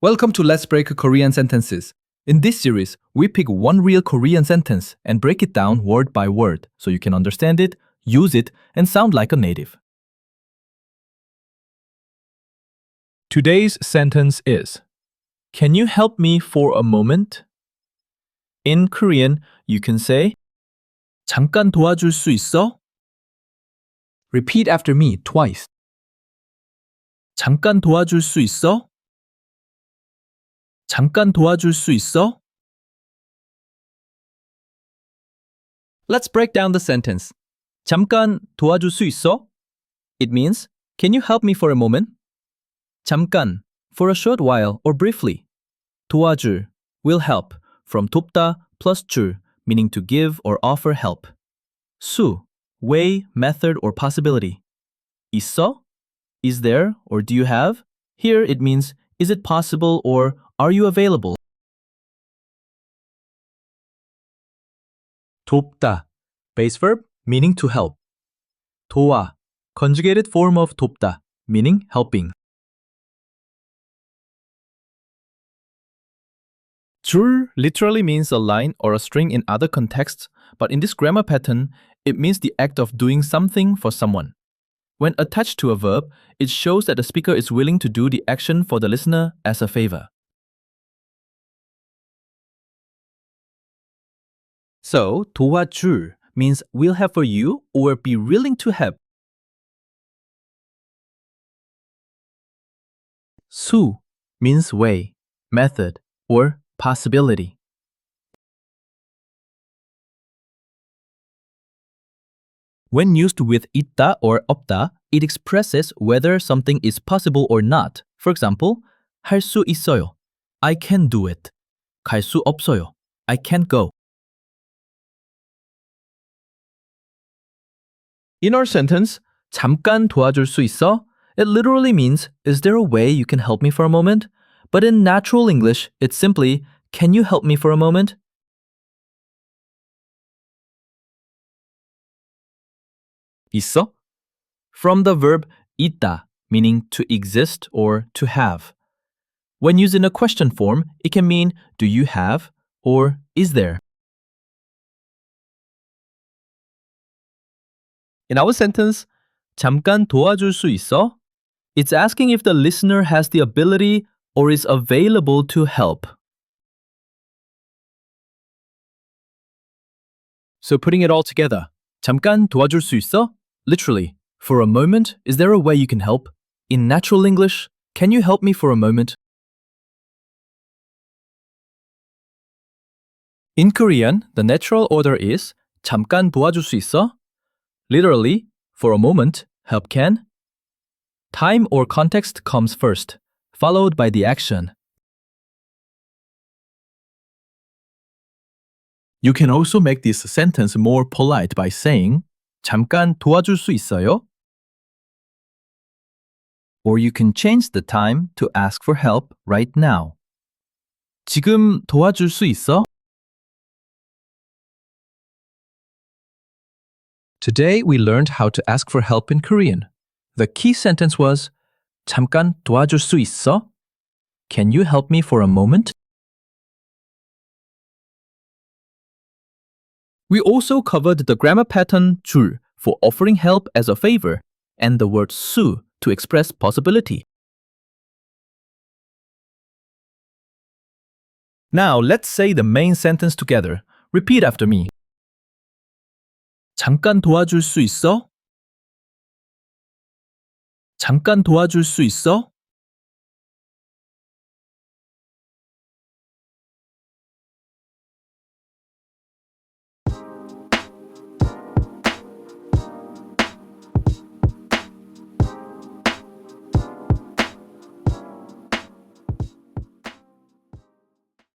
Welcome to Let's Break Korean Sentences. In this series, we pick one real Korean sentence and break it down word by word so you can understand it, use it, and sound like a native. Today's sentence is, can you help me for a moment? In Korean, you can say, 잠깐 도와줄 수 있어? Repeat after me twice. 잠깐 도와줄 수 있어? 잠깐 도와줄 수 있어? Let's break down the sentence. 잠깐 도와줄 수 있어? It means, can you help me for a moment? 잠깐, for a short while or briefly. 도와줄, will help, from 돕다 plus 줄, meaning to give or offer help. 수, way, method, or possibility. 있어? Is there or do you have? Here it means, is it possible or are you available? 돕다, base verb, meaning to help. 도와, conjugated form of 돕다, meaning helping. 줄 literally means a line or a string in other contexts, but in this grammar pattern, it means the act of doing something for someone. When attached to a verb, it shows that the speaker is willing to do the action for the listener as a favor. So, 도와줄 means will help for you or be willing to help. 수 means way, method, or possibility. When used with 있다 or 없다, it expresses whether something is possible or not. For example, 할 수 있어요. I can do it. 갈 수 없어요. I can't go. In our sentence, 잠깐 도와줄 수 있어? It literally means, is there a way you can help me for a moment? But in natural English, it's simply, can you help me for a moment? 있어? From the verb 있다, meaning to exist or to have. When used in a question form, it can mean, do you have or is there? In our sentence, 잠깐 도와줄 수 있어? It's asking if the listener has the ability or is available to help. So putting it all together, 잠깐 도와줄 수 있어? Literally, for a moment, is there a way you can help? In natural English, can you help me for a moment? In Korean, the natural order is 잠깐 도와줄 수 있어? Literally, for a moment, help can. Time or context comes first, followed by the action. You can also make this sentence more polite by saying 잠깐 도와줄 수 있어요? Or you can change the time to ask for help right now. 지금 도와줄 수 있어? Today we learned how to ask for help in Korean. The key sentence was 잠깐 도와줄 수 있어? Can you help me for a moment? We also covered the grammar pattern 줄 for offering help as a favor and the word 수 to express possibility. Now let's say the main sentence together. Repeat after me. 잠깐 도와줄 수 있어? 잠깐 도와줄 수 있어?